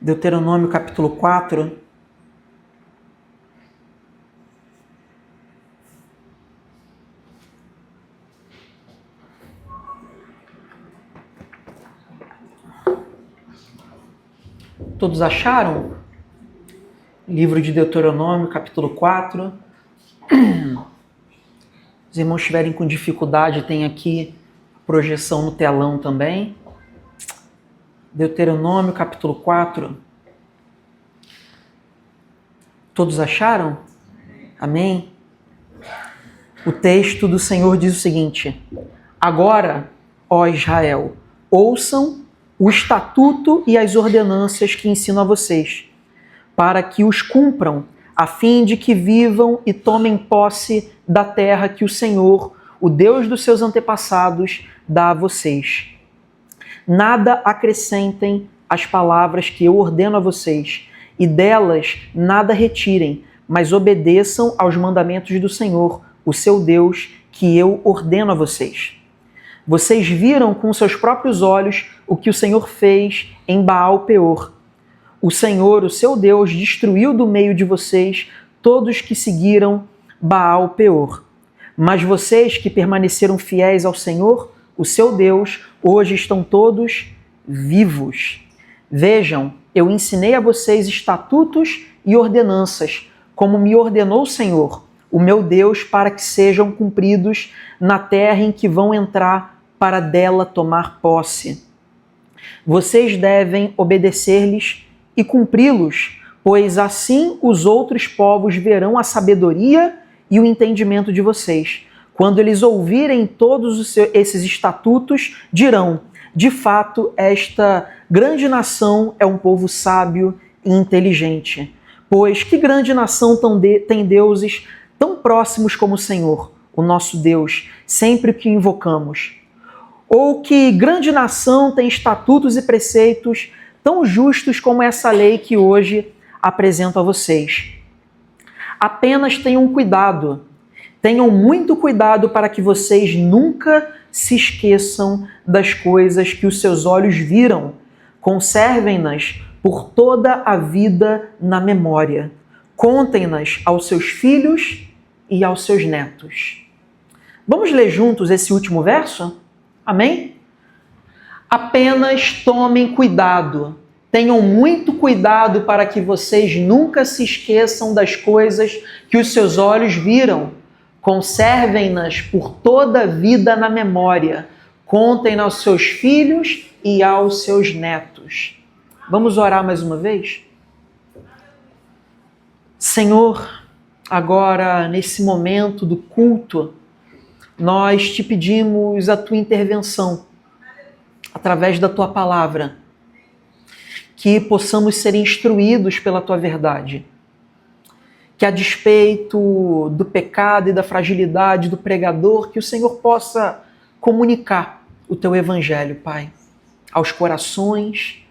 Deuteronômio capítulo 4. Todos acharam? Livro de Deuteronômio capítulo 4. Os irmãos estiverem com dificuldade, tem aqui projeção no telão também. Deuteronômio capítulo 4. Todos acharam? Amém? O texto do Senhor diz o seguinte: Agora, ó Israel, ouçam o estatuto e as ordenanças que ensino a vocês, para que os cumpram, a fim de que vivam e tomem posse da terra que o Senhor, o Deus dos seus antepassados, dá a vocês. Nada acrescentem às palavras que eu ordeno a vocês, e delas nada retirem, mas obedeçam aos mandamentos do Senhor, o seu Deus, que eu ordeno a vocês. Vocês viram com seus próprios olhos o que o Senhor fez em Baal-Peor. O Senhor, o seu Deus, destruiu do meio de vocês todos que seguiram Baal-Peor. Mas vocês que permaneceram fiéis ao Senhor, o seu Deus, hoje estão todos vivos. Vejam, eu ensinei a vocês estatutos e ordenanças, como me ordenou o Senhor, o meu Deus, para que sejam cumpridos na terra em que vão entrar para dela tomar posse. Vocês devem obedecer-lhes e cumpri-los, pois assim os outros povos verão a sabedoria e o entendimento de vocês. Quando eles ouvirem todos esses estatutos, dirão: de fato, esta grande nação é um povo sábio e inteligente. Pois que grande nação tem deuses tão próximos como o Senhor, o nosso Deus, sempre que o invocamos? Ou que grande nação tem estatutos e preceitos tão justos como essa lei que hoje apresento a vocês? Apenas tenham cuidado, tenham muito cuidado para que vocês nunca se esqueçam das coisas que os seus olhos viram. Conservem-nas por toda a vida na memória. Contem-nas aos seus filhos e aos seus netos. Vamos ler juntos esse último verso? Amém? Apenas tomem cuidado. Tenham muito cuidado para que vocês nunca se esqueçam das coisas que os seus olhos viram. Conservem-nas por toda a vida na memória. Contem aos seus filhos e aos seus netos. Vamos orar mais uma vez? Senhor, agora nesse momento do culto, nós te pedimos a tua intervenção através da tua palavra, que possamos ser instruídos pela tua verdade, que a despeito do pecado e da fragilidade do pregador, que o Senhor possa comunicar o teu evangelho, Pai, aos corações,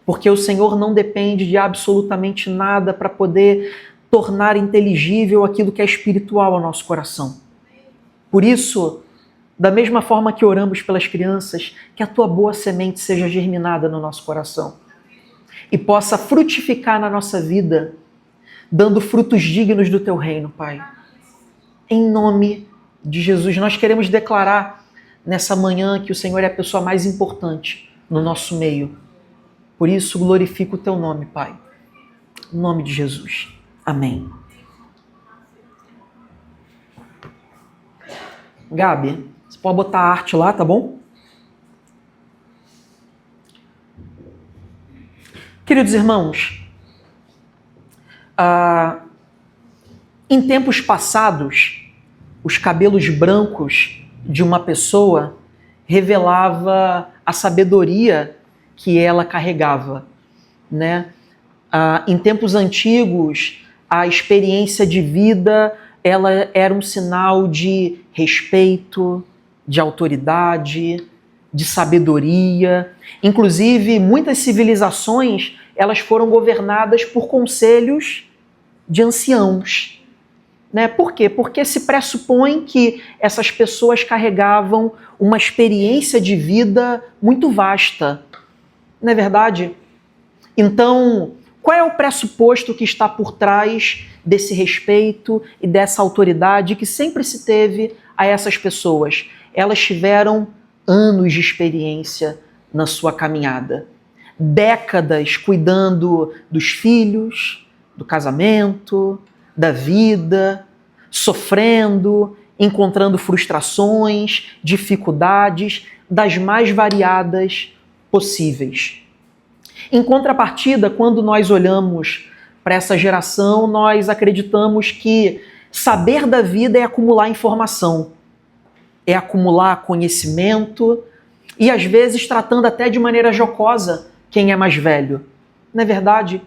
porque o Senhor não depende de absolutamente nada para poder tornar inteligível aquilo que é espiritual ao nosso coração. Por isso, da mesma forma que oramos pelas crianças, que a tua boa semente seja germinada no nosso coração e possa frutificar na nossa vida, dando frutos dignos do teu reino, Pai. Em nome de Jesus, nós queremos declarar nessa manhã que o Senhor é a pessoa mais importante no nosso meio. Por isso, glorifica o teu nome, Pai. Em nome de Jesus. Amém. Gabi, você pode botar a arte lá, tá bom? Queridos irmãos, em tempos passados, os cabelos brancos de uma pessoa revelava a sabedoria que ela carregava, né? Em tempos antigos, a experiência de vida ela era um sinal de respeito, de autoridade, de sabedoria. Inclusive, muitas civilizações elas foram governadas por conselhos de anciãos. Né? Por quê? Porque se pressupõe que essas pessoas carregavam uma experiência de vida muito vasta. Não é verdade? Então, qual é o pressuposto que está por trás desse respeito e dessa autoridade que sempre se teve a essas pessoas? Elas tiveram anos de experiência na sua caminhada, décadas cuidando dos filhos, do casamento, da vida, sofrendo, encontrando frustrações, dificuldades das mais variadas possíveis. Em contrapartida, quando nós olhamos para essa geração, nós acreditamos que saber da vida é acumular informação, é acumular conhecimento e, às vezes, tratando até de maneira jocosa quem é mais velho. Não é verdade?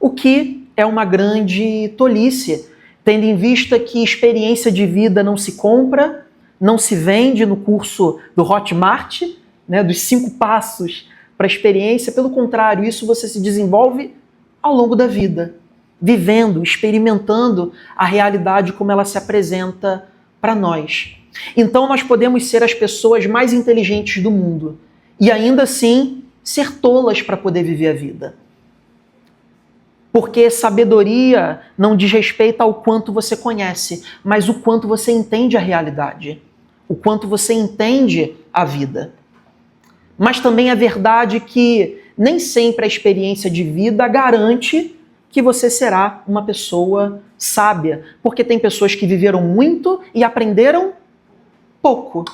O que é uma grande tolice, tendo em vista que experiência de vida não se compra, não se vende no curso do Hotmart, né, dos 5 passos para a experiência. Pelo contrário, isso você se desenvolve ao longo da vida, vivendo, experimentando a realidade como ela se apresenta para nós. Então nós podemos ser as pessoas mais inteligentes do mundo e ainda assim ser tolas para poder viver a vida. Porque sabedoria não diz respeito ao quanto você conhece, mas o quanto você entende a realidade, o quanto você entende a vida. Mas também é verdade que nem sempre a experiência de vida garante que você será uma pessoa sábia, porque tem pessoas que viveram muito e aprenderam pouco.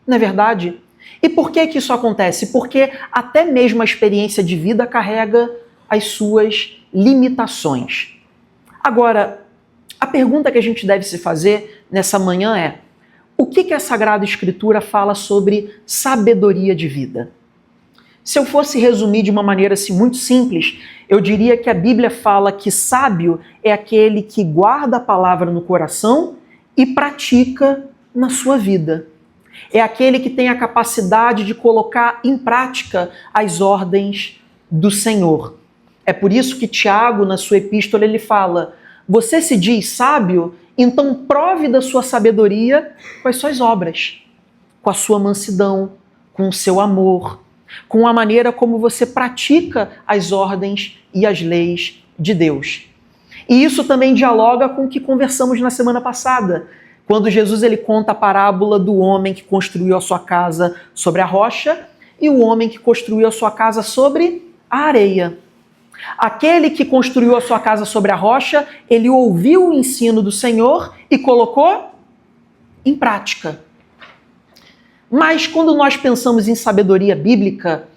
Não é verdade? E por que isso acontece? Porque até mesmo a experiência de vida carrega as suas limitações. Agora, a pergunta que a gente deve se fazer nessa manhã é: o que a Sagrada Escritura fala sobre sabedoria de vida? Se eu fosse resumir de uma maneira assim, muito simples, eu diria que a Bíblia fala que sábio é aquele que guarda a palavra no coração e pratica na sua vida. É aquele que tem a capacidade de colocar em prática as ordens do Senhor. É por isso que Tiago, na sua epístola, ele fala: você se diz sábio, então prove da sua sabedoria com as suas obras, com a sua mansidão, com o seu amor, com a maneira como você pratica as ordens e as leis de Deus. E isso também dialoga com o que conversamos na semana passada, quando Jesus ele conta a parábola do homem que construiu a sua casa sobre a rocha e o homem que construiu a sua casa sobre a areia. Aquele que construiu a sua casa sobre a rocha, ele ouviu o ensino do Senhor e colocou em prática. Mas quando nós pensamos em sabedoria bíblica,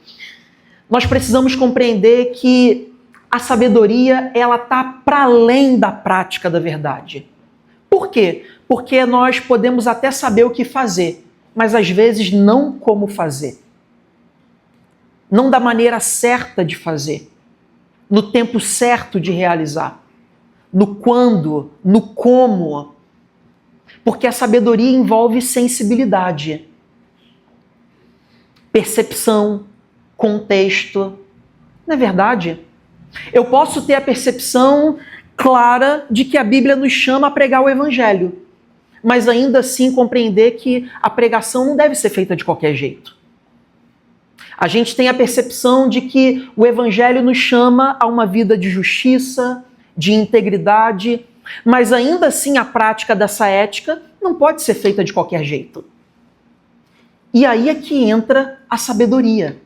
nós precisamos compreender que a sabedoria ela está para além da prática da verdade. Por quê? Porque nós podemos até saber o que fazer, mas às vezes não como fazer. Não da maneira certa de fazer. No tempo certo de realizar, no quando, no como, porque a sabedoria envolve sensibilidade, percepção, contexto. Não é verdade? Eu posso ter a percepção clara de que a Bíblia nos chama a pregar o Evangelho, mas ainda assim compreender que a pregação não deve ser feita de qualquer jeito. A gente tem a percepção de que o Evangelho nos chama a uma vida de justiça, de integridade, mas ainda assim a prática dessa ética não pode ser feita de qualquer jeito. E aí é que entra a sabedoria.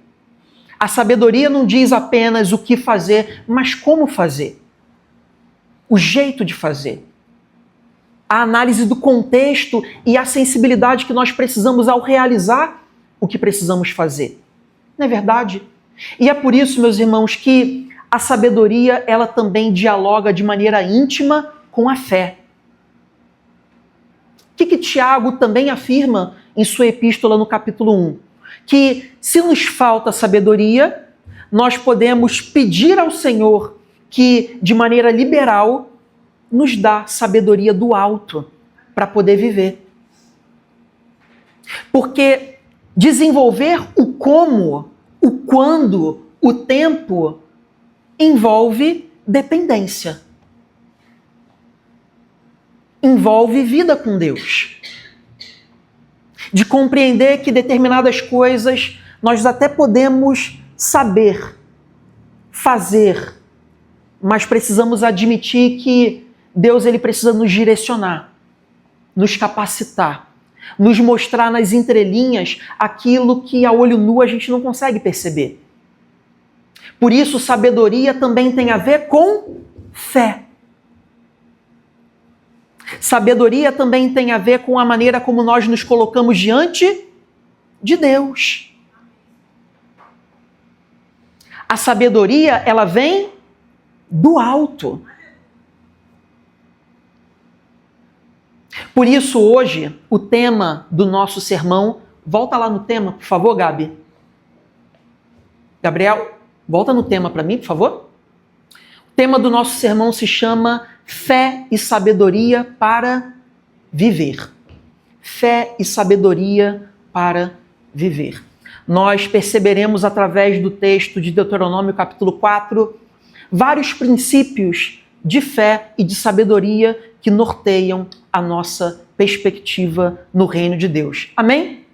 A sabedoria não diz apenas o que fazer, mas como fazer. O jeito de fazer. A análise do contexto e a sensibilidade que nós precisamos ao realizar o que precisamos fazer. Não é verdade? E é por isso, meus irmãos, que a sabedoria ela também dialoga de maneira íntima com a fé. O que Tiago também afirma em sua epístola no capítulo 1? Que se nos falta sabedoria, nós podemos pedir ao Senhor que, de maneira liberal, nos dá sabedoria do alto para poder viver. Porque desenvolver o como, o quando, o tempo, envolve dependência. Envolve vida com Deus. De compreender que determinadas coisas nós até podemos saber, fazer, mas precisamos admitir que Deus ele precisa nos direcionar, nos capacitar, nos mostrar nas entrelinhas aquilo que a olho nu a gente não consegue perceber. Por isso, sabedoria também tem a ver com fé. Sabedoria também tem a ver com a maneira como nós nos colocamos diante de Deus. A sabedoria, ela vem do alto. Por isso, hoje, o tema do nosso sermão, volta lá no tema, por favor, Gabi. Gabriel, volta no tema para mim, por favor. O tema do nosso sermão se chama Fé e Sabedoria para Viver. Fé e sabedoria para viver. Nós perceberemos através do texto de Deuteronômio capítulo 4 vários princípios de fé e de sabedoria que norteiam a nossa perspectiva no reino de Deus. Amém?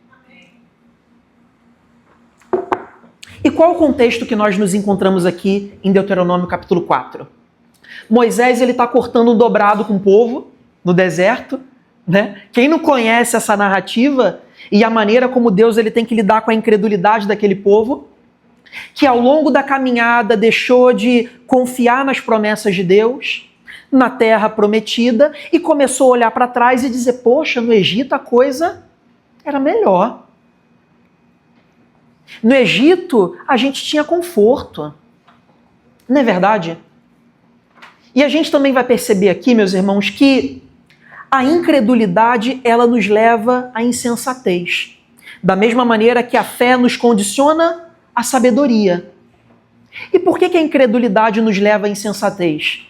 E qual o contexto que nós nos encontramos aqui em Deuteronômio capítulo 4? Moisés ele está cortando um dobrado com o povo no deserto, né? Quem não conhece essa narrativa e a maneira como Deus ele tem que lidar com a incredulidade daquele povo, que ao longo da caminhada deixou de confiar nas promessas de Deus, na terra prometida, e começou a olhar para trás e dizer, poxa, no Egito a coisa era melhor. No Egito a gente tinha conforto. Não é verdade? E a gente também vai perceber aqui, meus irmãos, que a incredulidade, ela nos leva à insensatez. Da mesma maneira que a fé nos condiciona à sabedoria. E por que a incredulidade nos leva à insensatez?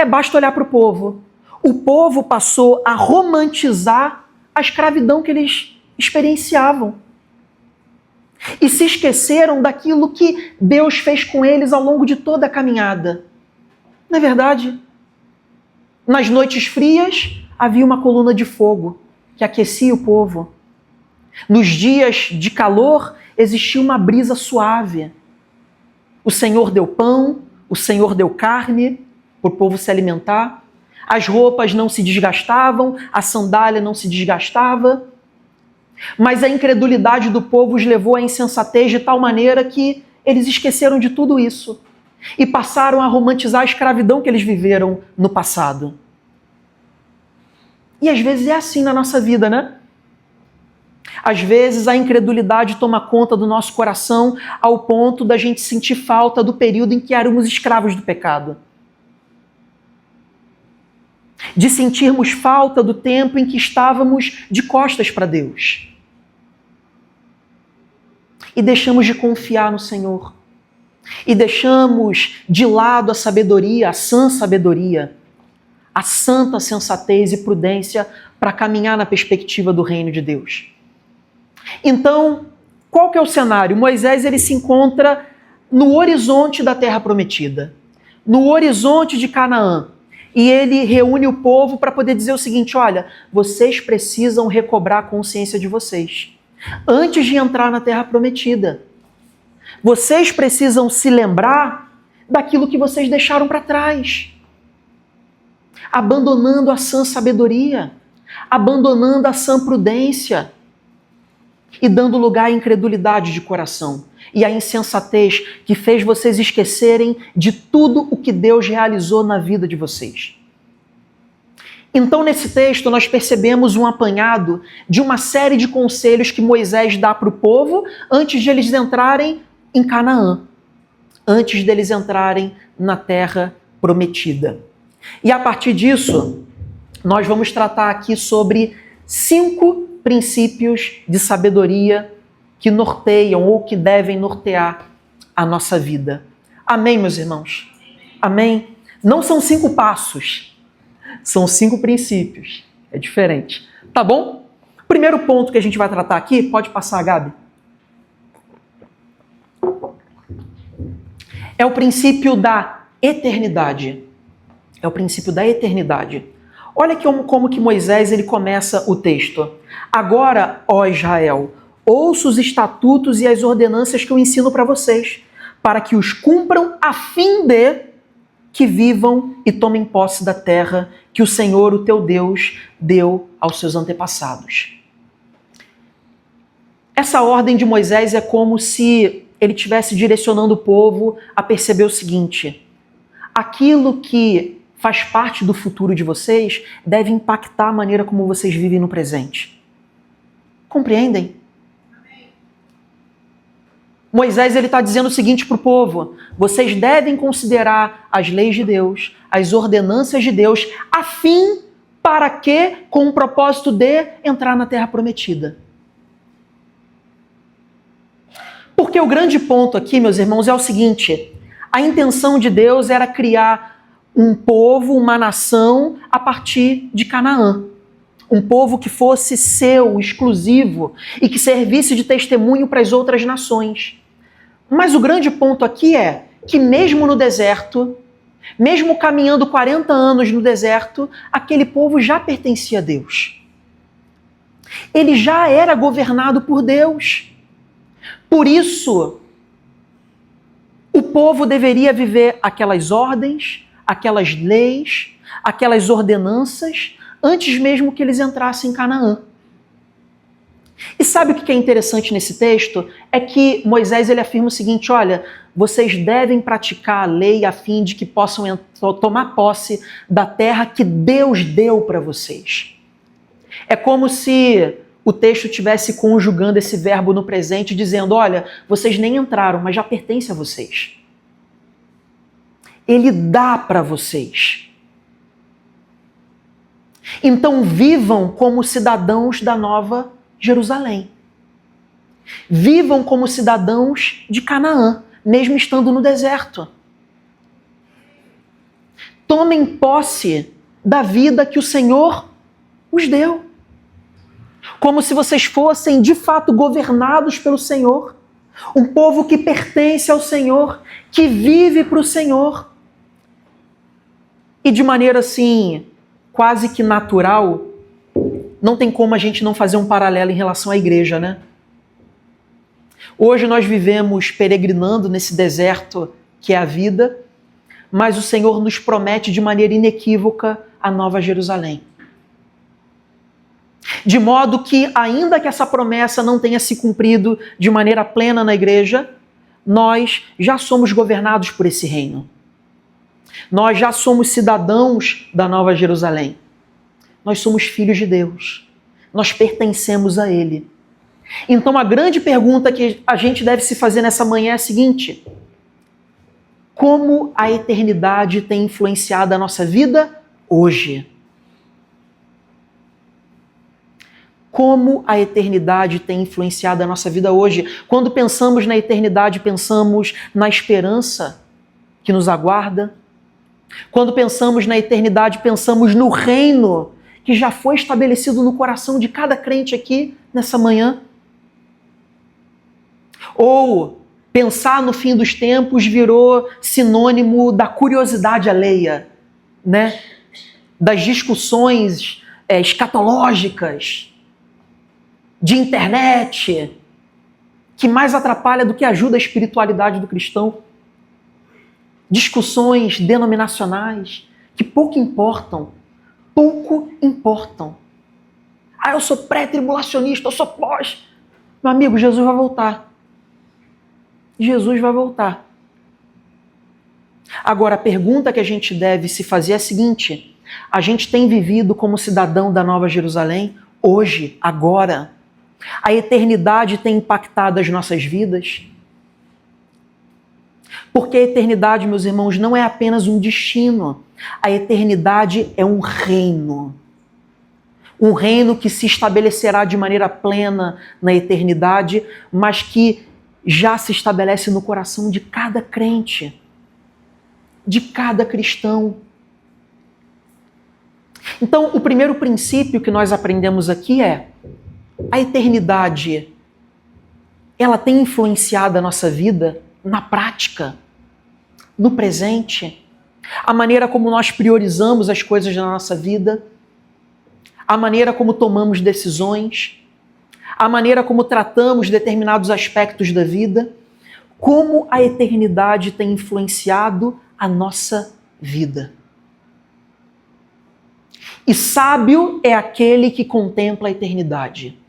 Basta olhar para o povo. O povo passou a romantizar a escravidão que eles experienciavam. E se esqueceram daquilo que Deus fez com eles ao longo de toda a caminhada. Não é verdade? Nas noites frias, havia uma coluna de fogo que aquecia o povo. Nos dias de calor, existia uma brisa suave. O Senhor deu pão, o Senhor deu carne para o povo se alimentar. As roupas não se desgastavam, a sandália não se desgastava. Mas a incredulidade do povo os levou à insensatez de tal maneira que eles esqueceram de tudo isso e passaram a romantizar a escravidão que eles viveram no passado. E às vezes é assim na nossa vida, né? Às vezes a incredulidade toma conta do nosso coração ao ponto da gente sentir falta do período em que éramos escravos do pecado. De sentirmos falta do tempo em que estávamos de costas para Deus. E deixamos de confiar no Senhor. E deixamos de lado a sabedoria, a sã sabedoria, a santa sensatez e prudência para caminhar na perspectiva do reino de Deus. Então, qual que é o cenário? Moisés ele se encontra no horizonte da terra prometida, no horizonte de Canaã. E ele reúne o povo para poder dizer o seguinte, olha, vocês precisam recobrar a consciência de vocês antes de entrar na terra prometida. Vocês precisam se lembrar daquilo que vocês deixaram para trás. Abandonando a sã sabedoria, abandonando a sã prudência e dando lugar à incredulidade de coração e à insensatez que fez vocês esquecerem de tudo o que Deus realizou na vida de vocês. Então, nesse texto, nós percebemos um apanhado de uma série de conselhos que Moisés dá para o povo antes de eles entrarem em Canaã, antes deles entrarem na terra prometida. E a partir disso, nós vamos tratar aqui sobre 5 princípios de sabedoria que norteiam ou que devem nortear a nossa vida. Amém, meus irmãos? Amém? Não são 5 passos, são 5 princípios. É diferente. Tá bom? O primeiro ponto que a gente vai tratar aqui, pode passar, Gabi. É o princípio da eternidade. É o princípio da eternidade. Olha como que Moisés ele começa o texto. Agora, ó Israel, ouça os estatutos e as ordenanças que eu ensino para vocês, para que os cumpram a fim de que vivam e tomem posse da terra que o Senhor, o teu Deus, deu aos seus antepassados. Essa ordem de Moisés é como se ele estivesse direcionando o povo a perceber o seguinte: aquilo que faz parte do futuro de vocês deve impactar a maneira como vocês vivem no presente. Compreendem? Moisés está dizendo o seguinte para o povo: vocês devem considerar as leis de Deus, as ordenanças de Deus, a fim para que, com o propósito de entrar na terra prometida. Porque o grande ponto aqui, meus irmãos, é o seguinte: a intenção de Deus era criar um povo, uma nação a partir de Canaã. Um povo que fosse seu, exclusivo, e que servisse de testemunho para as outras nações. Mas o grande ponto aqui é que mesmo no deserto, mesmo caminhando 40 anos no deserto, aquele povo já pertencia a Deus. Ele já era governado por Deus. Por isso, o povo deveria viver aquelas ordens, aquelas leis, aquelas ordenanças, antes mesmo que eles entrassem em Canaã. E sabe o que é interessante nesse texto? É que Moisés ele afirma o seguinte: olha, vocês devem praticar a lei a fim de que possam tomar posse da terra que Deus deu para vocês. É como se o texto estivesse conjugando esse verbo no presente, dizendo: olha, vocês nem entraram, mas já pertence a vocês. Ele dá para vocês. Então vivam como cidadãos da Nova Jerusalém. Vivam como cidadãos de Canaã, mesmo estando no deserto. Tomem posse da vida que o Senhor os deu. Como se vocês fossem de fato governados pelo Senhor. Um povo que pertence ao Senhor, que vive para o Senhor. E de maneira assim, quase que natural, não tem como a gente não fazer um paralelo em relação à igreja, né? Hoje nós vivemos peregrinando nesse deserto que é a vida, mas o Senhor nos promete de maneira inequívoca a Nova Jerusalém. De modo que, ainda que essa promessa não tenha se cumprido de maneira plena na igreja, nós já somos governados por esse reino. Nós já somos cidadãos da Nova Jerusalém. Nós somos filhos de Deus. Nós pertencemos a Ele. Então a grande pergunta que a gente deve se fazer nessa manhã é a seguinte: como a eternidade tem influenciado a nossa vida hoje? Como a eternidade tem influenciado a nossa vida hoje? Quando pensamos na eternidade, pensamos na esperança que nos aguarda. Quando pensamos na eternidade, pensamos no reino que já foi estabelecido no coração de cada crente aqui nessa manhã. Ou pensar no fim dos tempos virou sinônimo da curiosidade alheia, né? Das discussões escatológicas, de internet, que mais atrapalha do que ajuda a espiritualidade do cristão. Discussões denominacionais que pouco importam. Ah, eu sou pré-tribulacionista, eu sou pós. Meu amigo, Jesus vai voltar. Jesus vai voltar. Agora, a pergunta que a gente deve se fazer é a seguinte: a gente tem vivido como cidadão da Nova Jerusalém hoje, agora? A eternidade tem impactado as nossas vidas? Porque a eternidade, meus irmãos, não é apenas um destino. A eternidade é um reino. Um reino que se estabelecerá de maneira plena na eternidade, mas que já se estabelece no coração de cada crente, de cada cristão. Então, o primeiro princípio que nós aprendemos aqui é: a eternidade, ela tem influenciado a nossa vida na prática, no presente, a maneira como nós priorizamos as coisas da nossa vida, a maneira como tomamos decisões, a maneira como tratamos determinados aspectos da vida. como a eternidade tem influenciado a nossa vida. E sábio é aquele que contempla a eternidade.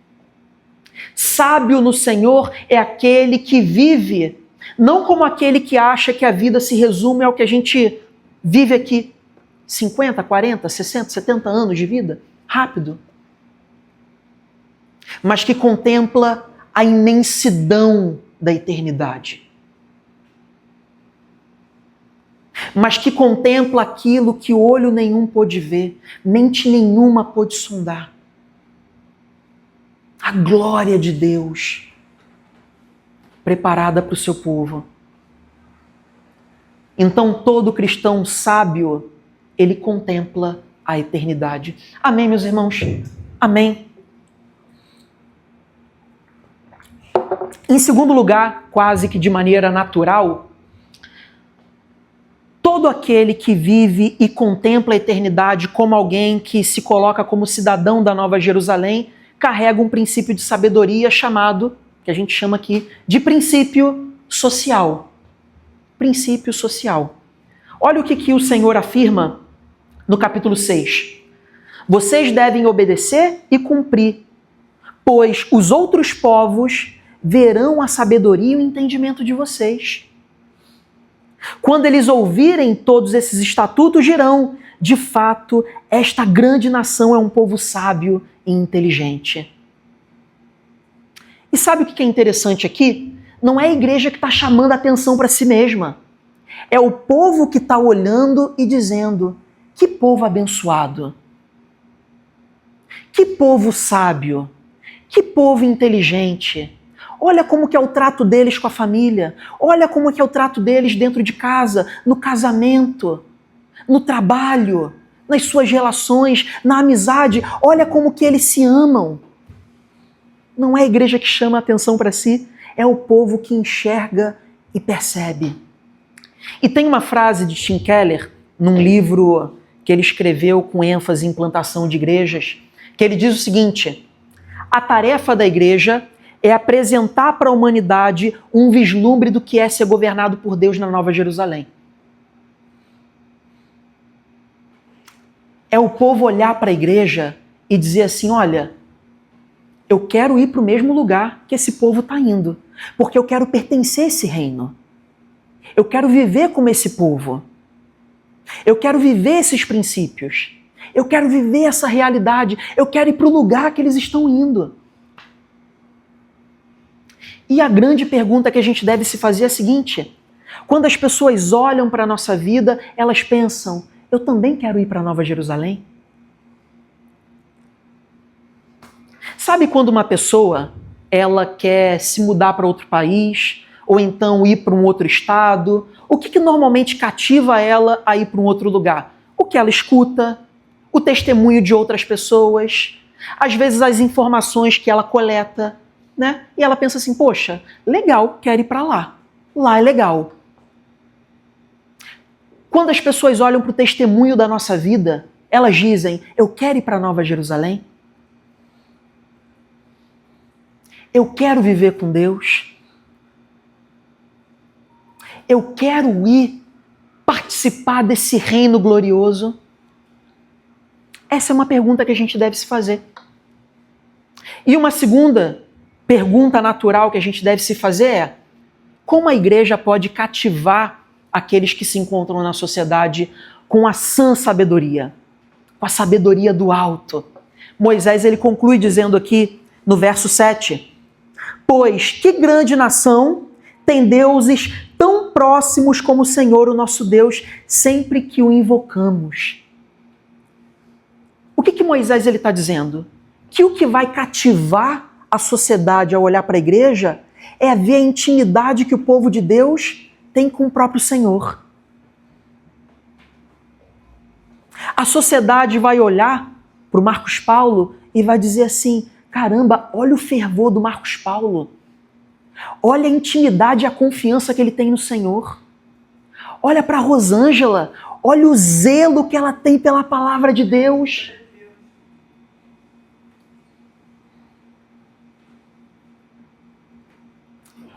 Sábio no Senhor é aquele que vive, não como aquele que acha que a vida se resume ao que a gente vive aqui. 50, 40, 60, 70 anos de vida, rápido. Mas que contempla a imensidão da eternidade. Mas que contempla aquilo que olho nenhum pôde ver, mente nenhuma pôde sondar. A glória de Deus preparada para o seu povo. Então todo cristão sábio, ele contempla a eternidade. Amém, meus irmãos? Amém. Em segundo lugar, quase que de maneira natural, todo aquele que vive e contempla a eternidade como alguém que se coloca como cidadão da Nova Jerusalém, carrega um princípio de sabedoria chamado, que a gente chama aqui, de princípio social. Princípio social. Olha o que o Senhor afirma no capítulo 6. Vocês devem obedecer e cumprir, pois os outros povos verão a sabedoria e o entendimento de vocês. Quando eles ouvirem todos esses estatutos, dirão: de fato, esta grande nação é um povo sábio e inteligente. E sabe o que é interessante aqui? Não é a igreja que está chamando a atenção para si mesma. É o povo que está olhando e dizendo: que povo abençoado, que povo sábio, que povo inteligente. Olha como que é o trato deles com a família. Olha como que é o trato deles dentro de casa, no casamento, no trabalho, nas suas relações, na amizade. Olha como que eles se amam. Não é a igreja que chama a atenção para si, é o povo que enxerga e percebe. E tem uma frase de Tim Keller, num livro que ele escreveu com ênfase em plantação de igrejas, que ele diz o seguinte: a tarefa da igreja é apresentar para a humanidade um vislumbre do que é ser governado por Deus na Nova Jerusalém. É o povo olhar para a igreja e dizer assim: olha, eu quero ir para o mesmo lugar que esse povo está indo, porque eu quero pertencer a esse reino. Eu quero viver como esse povo. Eu quero viver esses princípios. Eu quero viver essa realidade. Eu quero ir para o lugar que eles estão indo. E a grande pergunta que a gente deve se fazer é a seguinte: quando as pessoas olham para a nossa vida, elas pensam: eu também quero ir para Nova Jerusalém? Sabe quando uma pessoa ela quer se mudar para outro país, ou então ir para um outro estado? O que normalmente cativa ela a ir para um outro lugar? O que ela escuta, o testemunho de outras pessoas, às vezes as informações que ela coleta, né? E ela pensa assim: poxa, legal, quero ir para lá. Lá é legal. Quando as pessoas olham para o testemunho da nossa vida, elas dizem: eu quero ir para Nova Jerusalém. Eu quero viver com Deus. Eu quero ir participar desse reino glorioso. Essa é uma pergunta que a gente deve se fazer. E uma segunda pergunta natural que a gente deve se fazer é: como a igreja pode cativar aqueles que se encontram na sociedade com a sã sabedoria, com a sabedoria do alto? Moisés ele conclui dizendo aqui no verso 7: pois que grande nação tem deuses tão próximos como o Senhor, o nosso Deus, sempre que o invocamos. O que Moisés ele está dizendo? Que o que vai cativar a sociedade ao olhar para a igreja é ver a intimidade que o povo de Deus tem com o próprio Senhor. A sociedade vai olhar para o Marcos Paulo e vai dizer assim: caramba, olha o fervor do Marcos Paulo. Olha a intimidade e a confiança que ele tem no Senhor. Olha para a Rosângela, olha o zelo que ela tem pela palavra de Deus.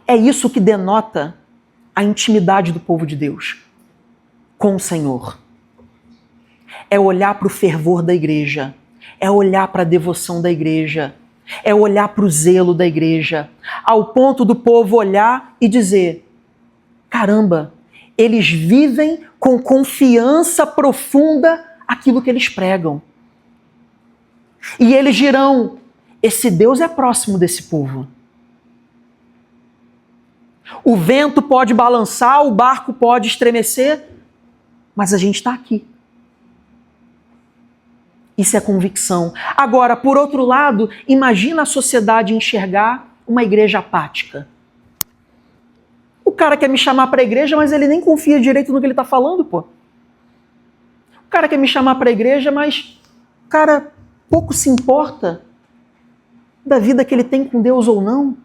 É isso que denota a intimidade do povo de Deus com o Senhor. É olhar para o fervor da igreja, é olhar para a devoção da igreja, é olhar para o zelo da igreja, ao ponto do povo olhar e dizer: caramba, eles vivem com confiança profunda aquilo que eles pregam. E eles dirão: esse Deus é próximo desse povo. O vento pode balançar, o barco pode estremecer, mas a gente está aqui. Isso é convicção. Agora, por outro lado, imagina a sociedade enxergar uma igreja apática. O cara quer me chamar para a igreja, mas ele nem confia direito no que ele está falando, pô. O cara quer me chamar para a igreja, mas o cara pouco se importa da vida que ele tem com Deus ou não.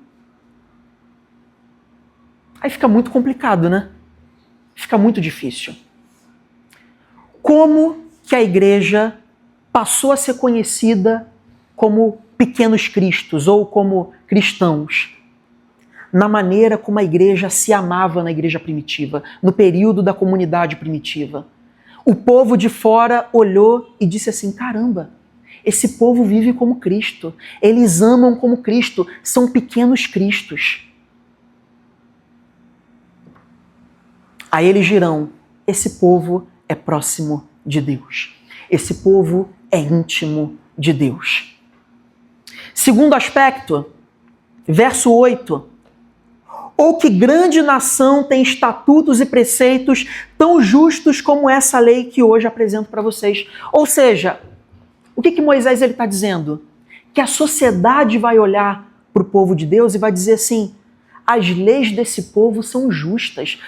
Aí fica muito complicado, né? Fica muito difícil. Como que a igreja passou a ser conhecida como pequenos cristos ou como cristãos? Na maneira como a igreja se amava na igreja primitiva, no período da comunidade primitiva. O povo de fora olhou e disse assim: caramba, esse povo vive como Cristo, eles amam como Cristo, são pequenos cristos. Aí eles dirão: esse povo é próximo de Deus, esse povo é íntimo de Deus. Segundo aspecto, verso 8. Ou que grande nação tem estatutos e preceitos tão justos como essa lei que hoje apresento para vocês. Ou seja, o que Moisés está dizendo? Que a sociedade vai olhar para o povo de Deus e vai dizer assim: as leis desse povo são justas.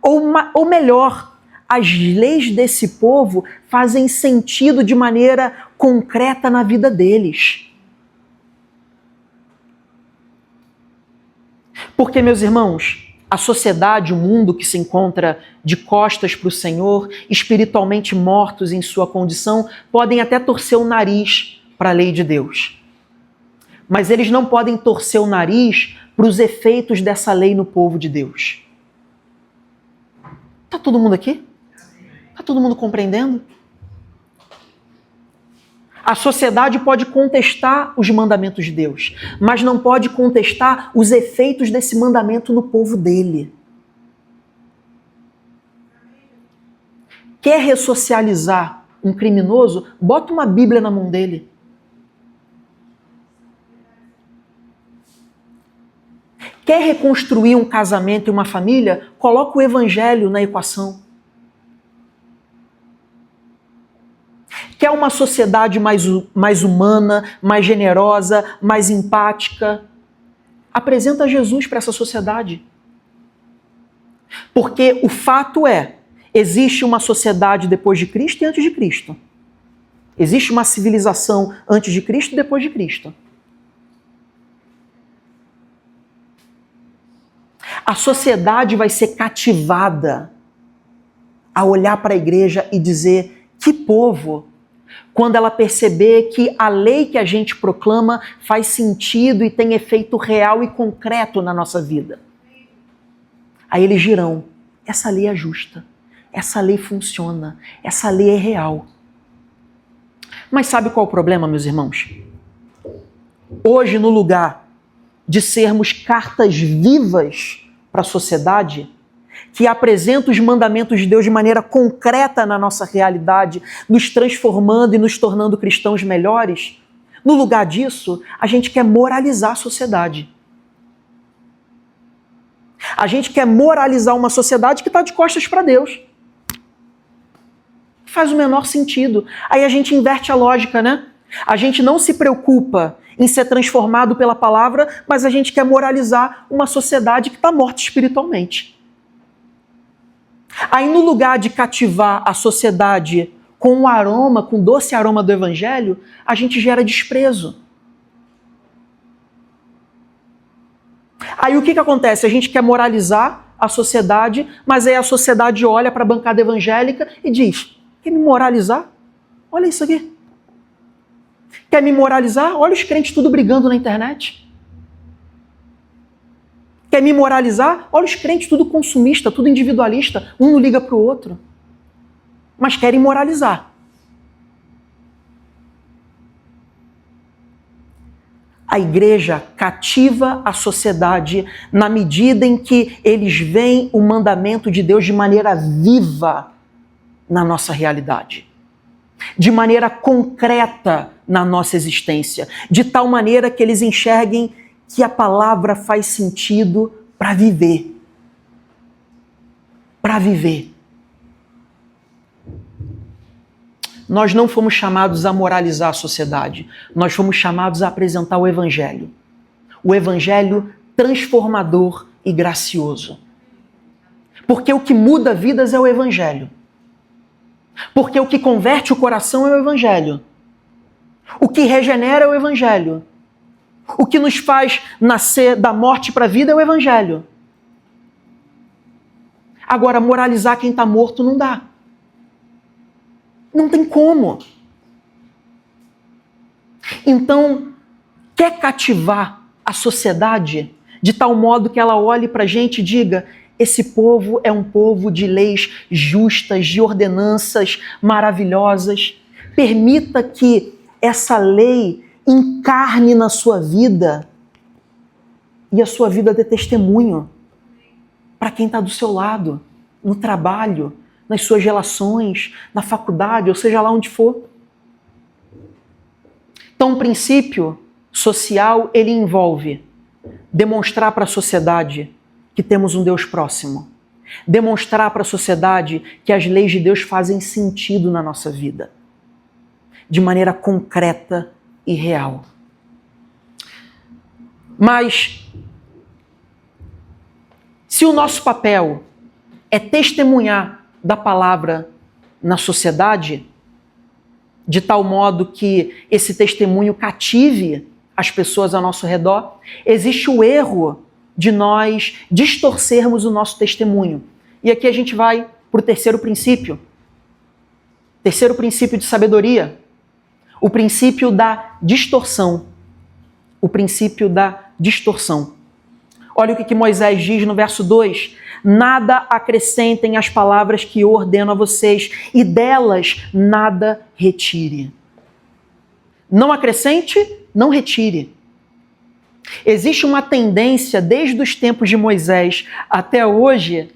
Ou melhor, as leis desse povo fazem sentido de maneira concreta na vida deles. Porque, meus irmãos, a sociedade, o mundo que se encontra de costas para o Senhor, espiritualmente mortos em sua condição, podem até torcer o nariz para a lei de Deus. Mas eles não podem torcer o nariz para os efeitos dessa lei no povo de Deus. Está todo mundo aqui? Está todo mundo compreendendo? A sociedade pode contestar os mandamentos de Deus, mas não pode contestar os efeitos desse mandamento no povo dele. Quer ressocializar um criminoso? Bota uma Bíblia na mão dele. Quer reconstruir um casamento e uma família? Coloca o evangelho na equação. Quer uma sociedade mais humana, mais generosa, mais empática? Apresenta Jesus para essa sociedade. Porque o fato é, existe uma sociedade depois de Cristo e antes de Cristo. Existe uma civilização antes de Cristo e depois de Cristo. A sociedade vai ser cativada a olhar para a igreja e dizer: que povo! Quando ela perceber que a lei que a gente proclama faz sentido e tem efeito real e concreto na nossa vida. Aí eles dirão: essa lei é justa, essa lei funciona, essa lei é real. Mas sabe qual é o problema, meus irmãos? Hoje, no lugar de sermos cartas vivas para a sociedade, que apresenta os mandamentos de Deus de maneira concreta na nossa realidade, nos transformando e nos tornando cristãos melhores, no lugar disso, a gente quer moralizar a sociedade. A gente quer moralizar uma sociedade que está de costas para Deus. Faz o menor sentido. Aí a gente inverte a lógica, né? A gente não se preocupa em ser transformado pela palavra, mas a gente quer moralizar uma sociedade que está morta espiritualmente. Aí no lugar de cativar a sociedade com o aroma, com o doce aroma do evangelho, a gente gera desprezo. Aí o que acontece? A gente quer moralizar a sociedade, mas aí a sociedade olha para a bancada evangélica e diz: quer me moralizar? Olha isso aqui. Quer me moralizar? Olha os crentes tudo brigando na internet. Quer me moralizar? Olha os crentes, tudo consumista, tudo individualista, um não liga para o outro. Mas querem moralizar. A igreja cativa a sociedade na medida em que eles veem o mandamento de Deus de maneira viva na nossa realidade, de maneira concreta na nossa existência, de tal maneira que eles enxerguem que a palavra faz sentido para viver. Para viver. Nós não fomos chamados a moralizar a sociedade, nós fomos chamados a apresentar o Evangelho. O Evangelho transformador e gracioso. Porque o que muda vidas é o Evangelho. Porque o que converte o coração é o Evangelho. O que regenera é o Evangelho. O que nos faz nascer da morte para a vida é o Evangelho. Agora, moralizar quem está morto não dá. Não tem como. Então, quer cativar a sociedade de tal modo que ela olhe para a gente e diga: esse povo é um povo de leis justas, de ordenanças maravilhosas. Permita que essa lei encarne na sua vida e a sua vida dê testemunho para quem está do seu lado, no trabalho, nas suas relações, na faculdade, ou seja lá onde for. Então, o princípio social, ele envolve demonstrar para a sociedade que temos um Deus próximo, demonstrar para a sociedade que as leis de Deus fazem sentido na nossa vida, de maneira concreta e real. Mas, se o nosso papel é testemunhar da palavra na sociedade, de tal modo que esse testemunho cative as pessoas ao nosso redor, existe o erro de nós distorcermos o nosso testemunho. E aqui a gente vai para o terceiro princípio. Terceiro princípio de sabedoria. O princípio da distorção. O princípio da distorção. Olha o que Moisés diz no verso 2. Nada acrescentem às palavras que eu ordeno a vocês, e delas nada retire. Não acrescente, não retire. Existe uma tendência, desde os tempos de Moisés até hoje,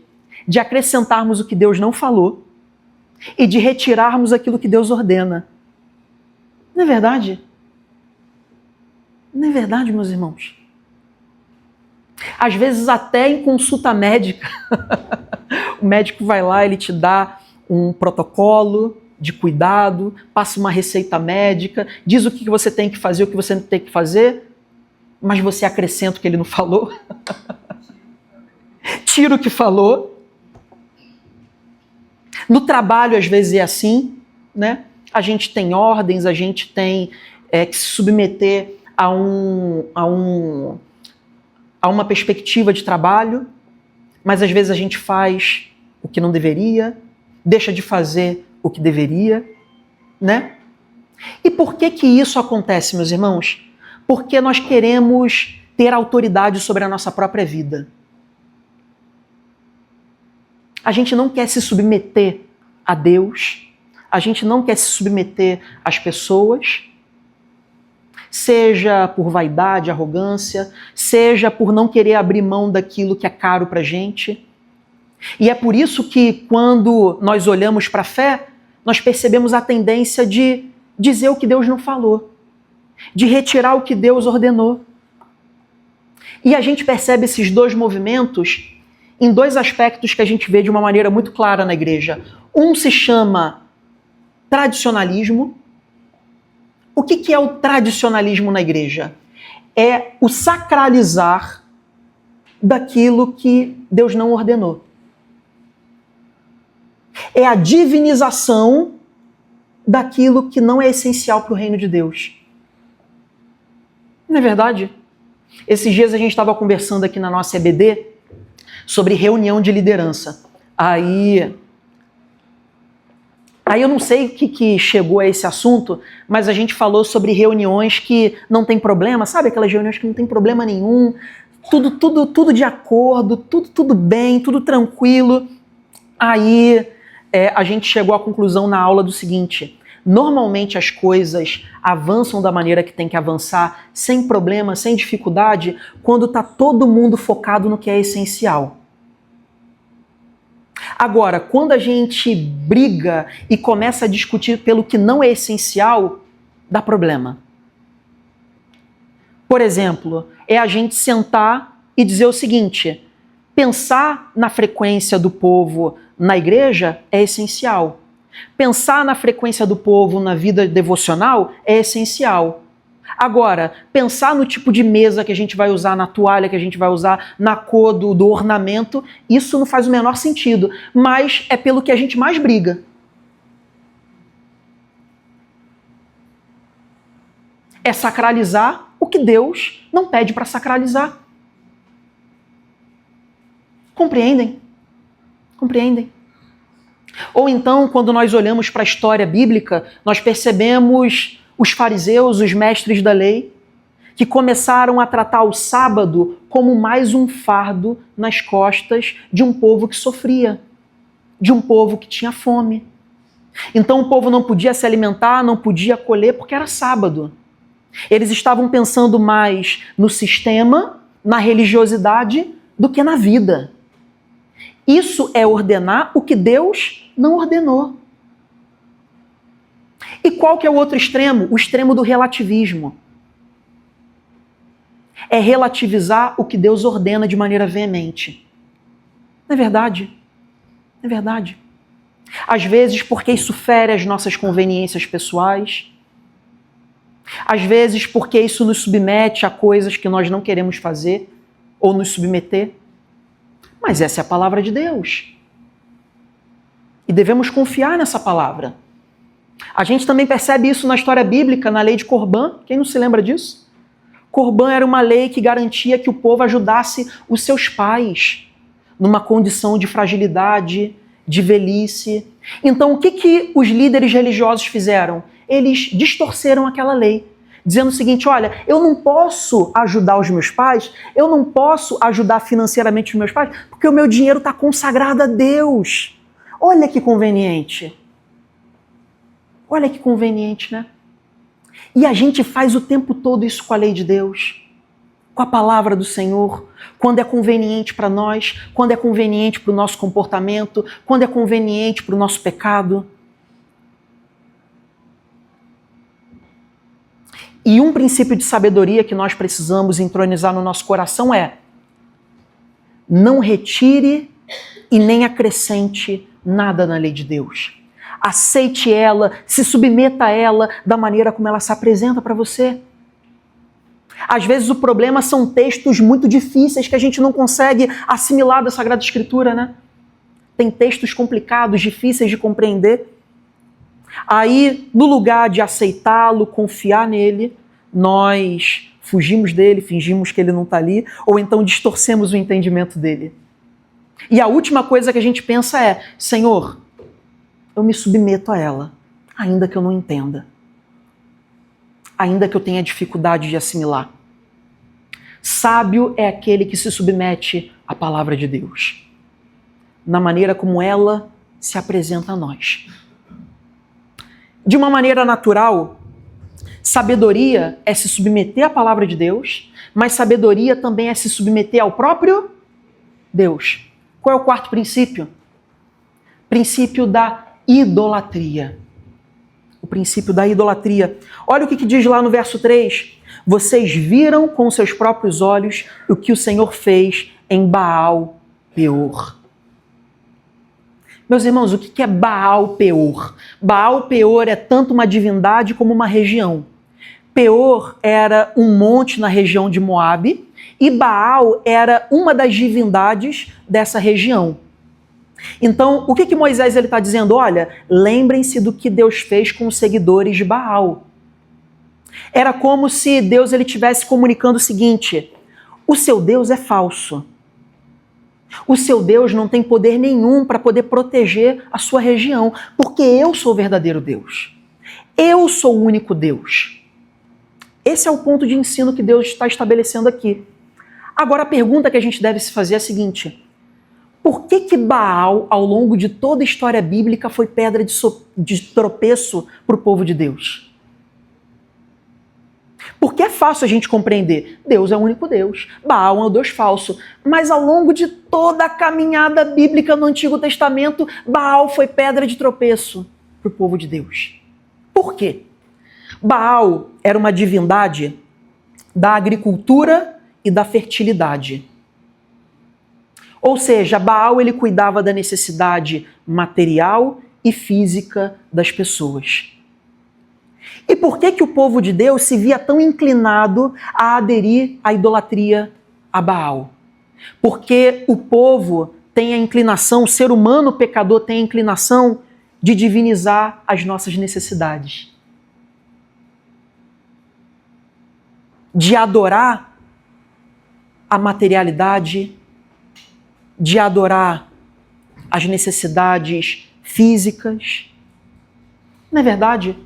de acrescentarmos o que Deus não falou e de retirarmos aquilo que Deus ordena. Não é verdade? Não é verdade, meus irmãos? Às vezes até em consulta médica, o médico vai lá, ele te dá um protocolo de cuidado, passa uma receita médica, diz o que você tem que fazer, o que você não tem que fazer, mas você acrescenta o que ele não falou, tira o que falou. No trabalho, às vezes, é assim, né? A gente tem ordens, a gente tem que se submeter a uma perspectiva de trabalho, mas às vezes a gente faz o que não deveria, deixa de fazer o que deveria, né? E por que que isso acontece, meus irmãos? Porque nós queremos ter autoridade sobre a nossa própria vida. A gente não quer se submeter a Deus, a gente não quer se submeter às pessoas, seja por vaidade, arrogância, seja por não querer abrir mão daquilo que é caro para a gente. E é por isso que, quando nós olhamos para a fé, nós percebemos a tendência de dizer o que Deus não falou, de retirar o que Deus ordenou. E a gente percebe esses dois movimentos em dois aspectos que a gente vê de uma maneira muito clara na igreja. Um se chama tradicionalismo. O que é o tradicionalismo na igreja? É o sacralizar daquilo que Deus não ordenou. É a divinização daquilo que não é essencial para o reino de Deus. Não é verdade? Esses dias a gente estava conversando aqui na nossa EBD sobre reunião de liderança. Aí eu não sei o que chegou a esse assunto, mas a gente falou sobre reuniões que não tem problema, sabe? Aquelas reuniões que não tem problema nenhum, tudo de acordo, tudo bem, tudo tranquilo. Aí a gente chegou à conclusão na aula do seguinte: normalmente as coisas avançam da maneira que tem que avançar, sem problema, sem dificuldade, quando está todo mundo focado no que é essencial. Agora, quando a gente briga e começa a discutir pelo que não é essencial, dá problema. Por exemplo, é a gente sentar e dizer o seguinte: pensar na frequência do povo na igreja é essencial. Pensar na frequência do povo na vida devocional é essencial. Agora, pensar no tipo de mesa que a gente vai usar, na toalha que a gente vai usar, na cor do ornamento, isso não faz o menor sentido, mas é pelo que a gente mais briga. É sacralizar o que Deus não pede para sacralizar. Compreendem? Compreendem? Ou então, quando nós olhamos para a história bíblica, nós percebemos os fariseus, os mestres da lei, que começaram a tratar o sábado como mais um fardo nas costas de um povo que sofria, de um povo que tinha fome. Então o povo não podia se alimentar, não podia colher porque era sábado. Eles estavam pensando mais no sistema, na religiosidade, do que na vida. Isso é ordenar o que Deus não ordenou. E qual que é o outro extremo? O extremo do relativismo. É relativizar o que Deus ordena de maneira veemente. Não é verdade? Não é verdade. Às vezes porque isso fere as nossas conveniências pessoais. Às vezes porque isso nos submete a coisas que nós não queremos fazer ou nos submeter. Mas essa é a palavra de Deus. E devemos confiar nessa palavra. A gente também percebe isso na história bíblica, na lei de Corbã. Quem não se lembra disso? Corbã era uma lei que garantia que o povo ajudasse os seus pais numa condição de fragilidade, de velhice. Então, o que os líderes religiosos fizeram? Eles distorceram aquela lei, dizendo o seguinte: olha, eu não posso ajudar os meus pais, eu não posso ajudar financeiramente os meus pais, porque o meu dinheiro está consagrado a Deus. Olha que conveniente. Olha que conveniente, né? E a gente faz o tempo todo isso com a lei de Deus, com a palavra do Senhor, quando é conveniente para nós, quando é conveniente para o nosso comportamento, quando é conveniente para o nosso pecado. E um princípio de sabedoria que nós precisamos entronizar no nosso coração é: não retire e nem acrescente nada na lei de Deus. Aceite ela, se submeta a ela da maneira como ela se apresenta para você. Às vezes o problema são textos muito difíceis que a gente não consegue assimilar da Sagrada Escritura, né? Tem textos complicados, difíceis de compreender. Aí, no lugar de aceitá-lo, confiar nele, nós fugimos dele, fingimos que ele não está ali, ou então distorcemos o entendimento dele. E a última coisa que a gente pensa é: Senhor, eu me submeto a ela, ainda que eu não entenda, ainda que eu tenha dificuldade de assimilar. Sábio é aquele que se submete à palavra de Deus, na maneira como ela se apresenta a nós. De uma maneira natural, sabedoria é se submeter à palavra de Deus, mas sabedoria também é se submeter ao próprio Deus. Qual é o quarto princípio? Princípio da idolatria. O princípio da idolatria. Olha o que diz lá no verso 3. Vocês viram com seus próprios olhos o que o Senhor fez em Baal Peor. Meus irmãos, o que é Baal Peor? Baal Peor é tanto uma divindade como uma região. Peor era um monte na região de Moabe e Baal era uma das divindades dessa região. Então, o que Moisés está dizendo? Olha, lembrem-se do que Deus fez com os seguidores de Baal. Era como se Deus estivesse comunicando o seguinte: o seu Deus é falso. O seu Deus não tem poder nenhum para poder proteger a sua região, porque eu sou o verdadeiro Deus. Eu sou o único Deus. Esse é o ponto de ensino que Deus está estabelecendo aqui. Agora a pergunta que a gente deve se fazer é a seguinte: por que Baal, ao longo de toda a história bíblica, foi pedra de tropeço para o povo de Deus? Porque é fácil a gente compreender. Deus é o único Deus. Baal é um Deus falso. Mas ao longo de toda a caminhada bíblica no Antigo Testamento, Baal foi pedra de tropeço para o povo de Deus. Por quê? Baal era uma divindade da agricultura e da fertilidade. Ou seja, Baal ele cuidava da necessidade material e física das pessoas. E por que o povo de Deus se via tão inclinado a aderir à idolatria a Baal? Porque o povo tem a inclinação, o ser humano pecador tem a inclinação de divinizar as nossas necessidades. De adorar a materialidade, de adorar as necessidades físicas. Não é verdade?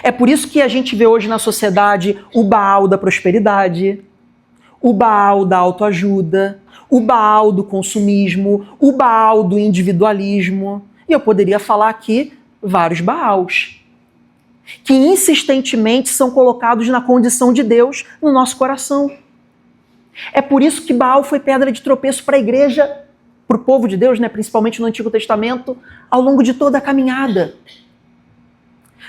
É por isso que a gente vê hoje na sociedade o Baal da prosperidade, o Baal da autoajuda, o Baal do consumismo, o Baal do individualismo. E eu poderia falar aqui vários Baals, que insistentemente são colocados na condição de Deus no nosso coração. É por isso que Baal foi pedra de tropeço para a igreja, para o povo de Deus, né, principalmente no Antigo Testamento, ao longo de toda a caminhada.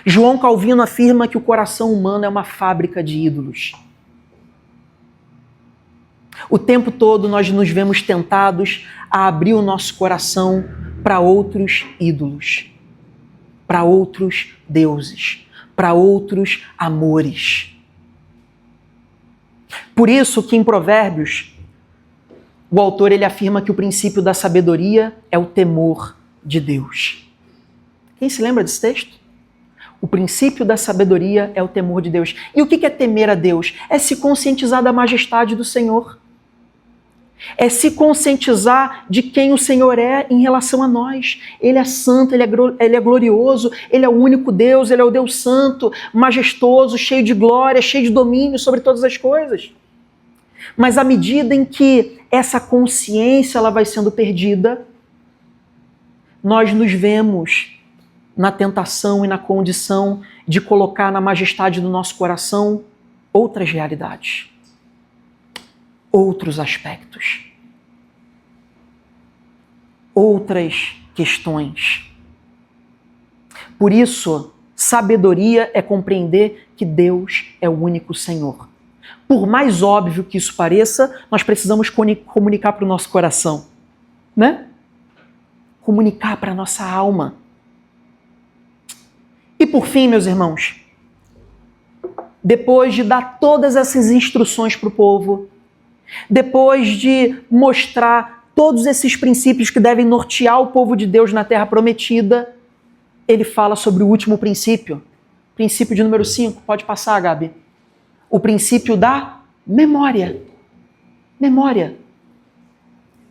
João Calvino afirma que o coração humano é uma fábrica de ídolos. O tempo todo nós nos vemos tentados a abrir o nosso coração para outros ídolos, para outros deuses, para outros amores. Por isso que em Provérbios, o autor ele afirma que o princípio da sabedoria é o temor de Deus. Quem se lembra desse texto? O princípio da sabedoria é o temor de Deus. E o que é temer a Deus? É se conscientizar da majestade do Senhor. É se conscientizar de quem o Senhor é em relação a nós. Ele é santo, ele é glorioso, ele é o único Deus, ele é o Deus santo, majestoso, cheio de glória, cheio de domínio sobre todas as coisas. Mas à medida em que essa consciência ela vai sendo perdida, nós nos vemos na tentação e na condição de colocar na majestade do nosso coração outras realidades, outros aspectos, outras questões. Por isso, sabedoria é compreender que Deus é o único Senhor. Por mais óbvio que isso pareça, nós precisamos comunicar para o nosso coração, né? Comunicar para a nossa alma. E por fim, meus irmãos, depois de dar todas essas instruções para o povo, depois de mostrar todos esses princípios que devem nortear o povo de Deus na Terra Prometida, ele fala sobre o último princípio. Princípio de número 5, pode passar, Gabi. O princípio da memória. Memória.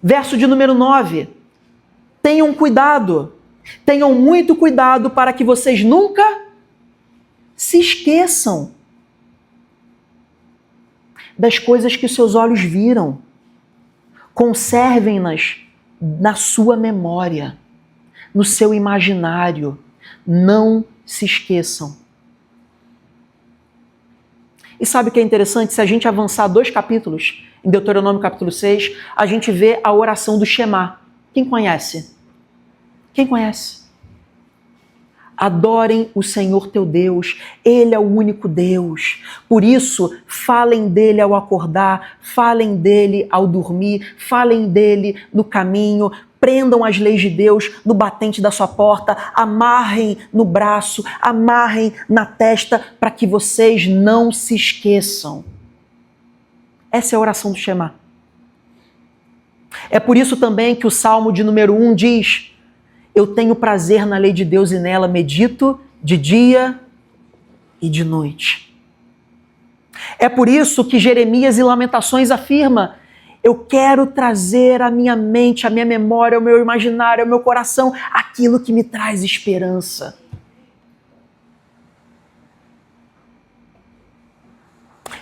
Verso de número 9. Tenham cuidado. Tenham muito cuidado para que vocês nunca se esqueçam das coisas que seus olhos viram. Conservem-nas na sua memória, no seu imaginário. Não se esqueçam. E sabe o que é interessante? Se a gente avançar 2 capítulos, em Deuteronômio capítulo 6, a gente vê a oração do Shema. Quem conhece? Quem conhece? Adorem o Senhor teu Deus, Ele é o único Deus. Por isso, falem dele ao acordar, falem dele ao dormir, falem dele no caminho, prendam as leis de Deus no batente da sua porta, amarrem no braço, amarrem na testa, para que vocês não se esqueçam. Essa é a oração do Shema. É por isso também que o Salmo de número 1 diz: eu tenho prazer na lei de Deus e nela medito de dia e de noite. É por isso que Jeremias e Lamentações afirma: eu quero trazer à minha mente, à minha memória, ao meu imaginário, ao meu coração, aquilo que me traz esperança.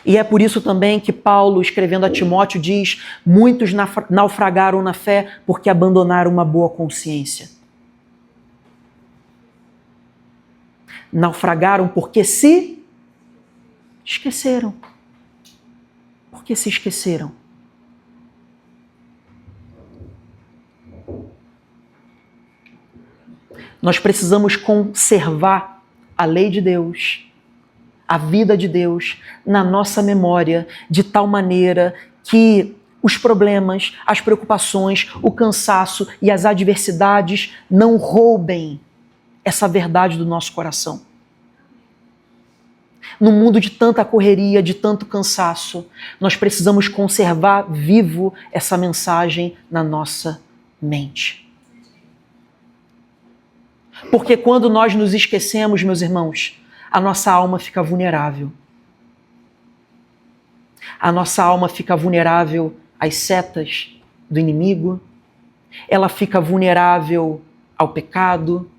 E é por isso também que Paulo, escrevendo a Timóteo, diz: muitos naufragaram na fé porque abandonaram uma boa consciência. Naufragaram porque se esqueceram. Porque se esqueceram. Nós precisamos conservar a lei de Deus, a vida de Deus, na nossa memória, de tal maneira que os problemas, as preocupações, o cansaço e as adversidades não roubem essa verdade do nosso coração. No mundo de tanta correria, de tanto cansaço, nós precisamos conservar vivo essa mensagem na nossa mente. Porque quando nós nos esquecemos, meus irmãos, a nossa alma fica vulnerável. A nossa alma fica vulnerável às setas do inimigo, ela fica vulnerável ao pecado,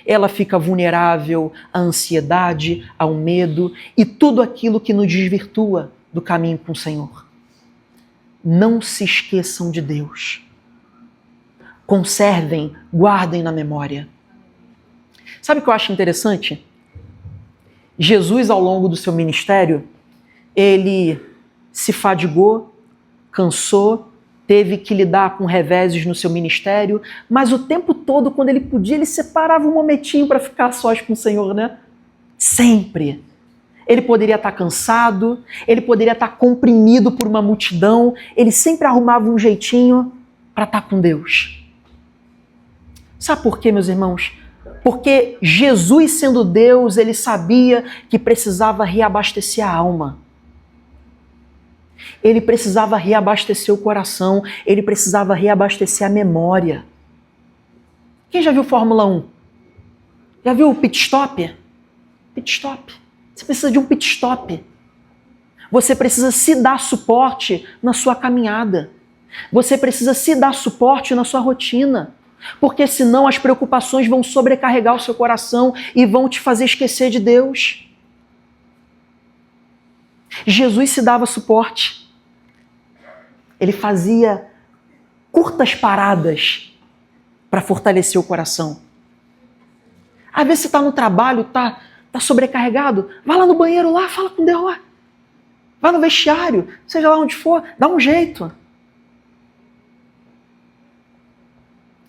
ela fica vulnerável à ansiedade, ao medo e tudo aquilo que nos desvirtua do caminho com o Senhor. Não se esqueçam de Deus. Conservem, guardem na memória. Sabe o que eu acho interessante? Jesus, ao longo do seu ministério, ele se fadigou, cansou, teve que lidar com reveses no seu ministério, mas o tempo todo, quando ele podia, ele separava um momentinho para ficar sós com o Senhor, né? Sempre. Ele poderia estar cansado, ele poderia estar comprimido por uma multidão, ele sempre arrumava um jeitinho para estar com Deus. Sabe por quê, meus irmãos? Porque Jesus, sendo Deus, ele sabia que precisava reabastecer a alma. Ele precisava reabastecer o coração, ele precisava reabastecer a memória. Quem já viu Fórmula 1? Já viu o pit stop? Pit stop. Você precisa de um pit stop. Você precisa se dar suporte na sua caminhada. Você precisa se dar suporte na sua rotina. Porque senão as preocupações vão sobrecarregar o seu coração e vão te fazer esquecer de Deus. Jesus se dava suporte. Ele fazia curtas paradas para fortalecer o coração. Às vezes você está no trabalho, está sobrecarregado, vai lá no banheiro lá, fala com Deus lá. Vai no vestiário, seja lá onde for, dá um jeito.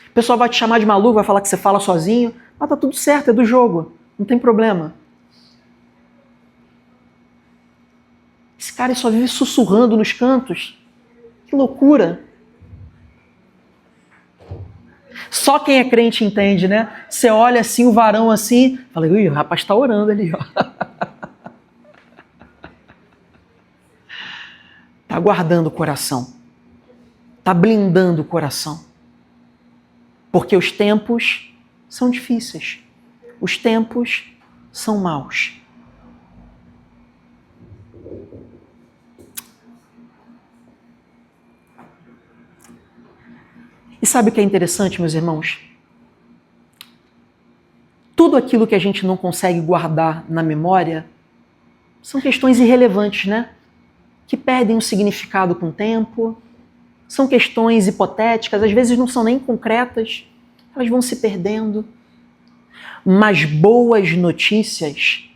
O pessoal vai te chamar de maluco, vai falar que você fala sozinho, mas tá tudo certo, é do jogo, não tem problema. Esse cara só vive sussurrando nos cantos. Que loucura! Só quem é crente entende, né? Você olha assim, o varão assim, fala, ui, o rapaz está orando ali, ó. Tá guardando o coração. Tá blindando o coração. Porque os tempos são difíceis. Os tempos são maus. E sabe o que é interessante, meus irmãos? Tudo aquilo que a gente não consegue guardar na memória são questões irrelevantes, né? Que perdem o significado com o tempo, são questões hipotéticas, às vezes não são nem concretas, elas vão se perdendo. Mas boas notícias,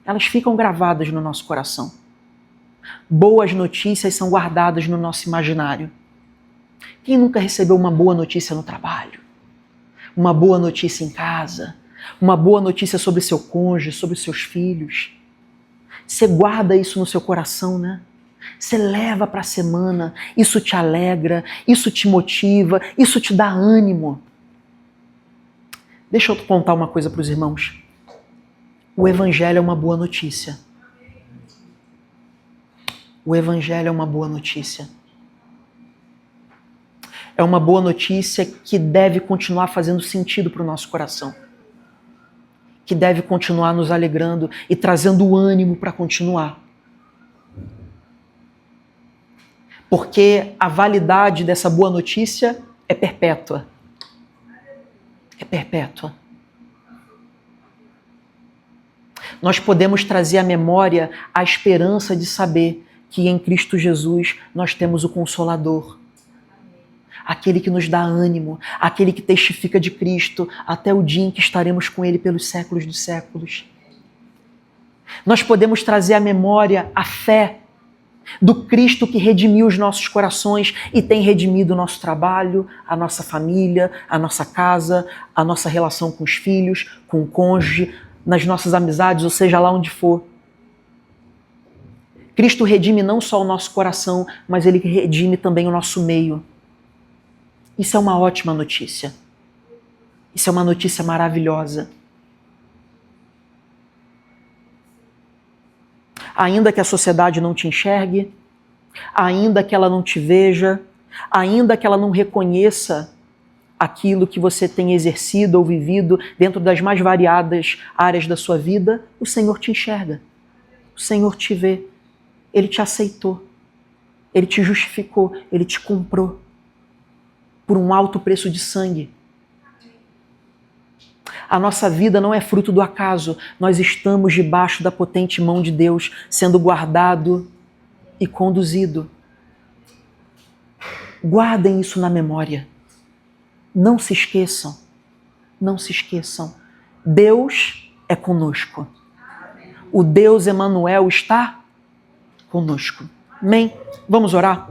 elas ficam gravadas no nosso coração. Boas notícias são guardadas no nosso imaginário. Quem nunca recebeu uma boa notícia no trabalho? Uma boa notícia em casa? Uma boa notícia sobre seu cônjuge, sobre seus filhos? Você guarda isso no seu coração, né? Você leva para a semana, isso te alegra, isso te motiva, isso te dá ânimo. Deixa eu contar uma coisa para os irmãos. O Evangelho é uma boa notícia. O Evangelho é uma boa notícia. É uma boa notícia que deve continuar fazendo sentido para o nosso coração. Que deve continuar nos alegrando e trazendo ânimo para continuar. Porque a validade dessa boa notícia é perpétua. É perpétua. Nós podemos trazer à memória a esperança de saber que em Cristo Jesus nós temos o Consolador, aquele que nos dá ânimo, aquele que testifica de Cristo até o dia em que estaremos com Ele pelos séculos dos séculos. Nós podemos trazer à memória a fé do Cristo que redimiu os nossos corações e tem redimido o nosso trabalho, a nossa família, a nossa casa, a nossa relação com os filhos, com o cônjuge, nas nossas amizades, ou seja lá onde for. Cristo redime não só o nosso coração, mas Ele redime também o nosso meio. Isso é uma ótima notícia. Isso é uma notícia maravilhosa. Ainda que a sociedade não te enxergue, ainda que ela não te veja, ainda que ela não reconheça aquilo que você tem exercido ou vivido dentro das mais variadas áreas da sua vida, o Senhor te enxerga, o Senhor te vê, Ele te aceitou, Ele te justificou, Ele te comprou por um alto preço de sangue. A nossa vida não é fruto do acaso, nós estamos debaixo da potente mão de Deus, sendo guardado e conduzido. Guardem isso na memória. Não se esqueçam. Não se esqueçam. Deus é conosco. O Deus Emanuel está conosco. Amém? Vamos orar?